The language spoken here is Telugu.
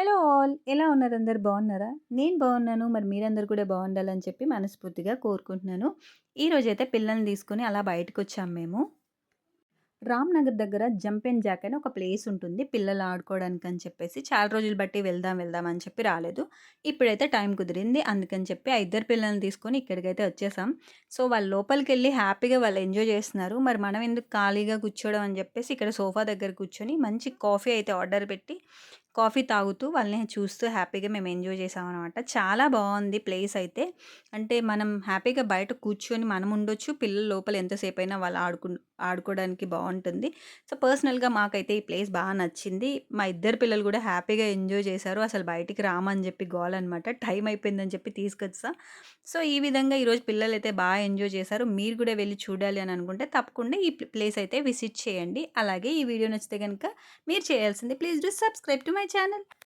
Hello all. ఎలా ఉన్నారు అందరూ బాగున్నారా? నేను బాగున్నాను. మరి మీరందరూ కూడా బాగుండాలని చెప్పి మనస్ఫూర్తిగా కోరుకుంటున్నాను. ఈరోజైతే పిల్లల్ని తీసుకొని అలా బయటకొచ్చాం మేము. రామ్‌నగర్ దగ్గర జంప్ అండ్ జాక్ అని ఒక ప్లేస్ ఉంటుంది. పిల్లలు ఆడుకోవడానికని చెప్పేసి చాలా రోజులు బట్టి వెళ్దాం, వెళ్దాం అని చెప్పి రాలేదు. ఇప్పుడైతే టైం కుదిరింది. అందుకని చెప్పి ఆ ఇద్దరు పిల్లల్ని తీసుకొని ఇక్కడికైతే వచ్చేసాం. సో, వాళ్ళు లోపలికెళ్ళి హ్యాపీగా వాళ్ళు ఎంజాయ్ చేస్తున్నారు. మరి మనం ఎందుకు ఖాళీగా కూర్చోవడం అని చెప్పేసి ఇక్కడ సోఫా దగ్గర కూర్చొని మంచి కాఫీ అయితే ఆర్డర్ పెట్టి, కాఫీ తాగుతూ వాళ్ళని చూస్తూ హ్యాపీగా మేము ఎంజాయ్ చేసామనమాట. చాలా బావుంది ప్లేస్ అయితే. అంటే మనం హ్యాపీగా బయట కూర్చొని మనం ఉండొచ్చు. పిల్లలు లోపల ఎంతసేపైనా వాళ్ళు ఆడుకోవడానికి బావుంటుంది. సో, పర్సనల్‌గా మాకైతే ఈ ప్లేస్ నచ్చింది. మా ఇద్దరు పిల్లలు గూడా హ్యాపీగా ఎంజాయ్ చేశారు. అసలు బయటికి రామని జెప్పి గోలనమాట. టైం అయిపోయిందని చెప్పి తీసుకొచ్చా. సో, ఈ విధంగా ఈరోజు పిల్లలైతే ఎంజాయ్ చేశారు. మీరు గూడా వెళ్లి చూడాలి అని అనుకుంటే తప్పకుండా ఈ ప్లేస్ అయితే విజిట్ చేయండి. అలాగే ఈ వీడియో నచ్చితే గనుక మీరు చేయాల్సింది please do subscribe to my channel.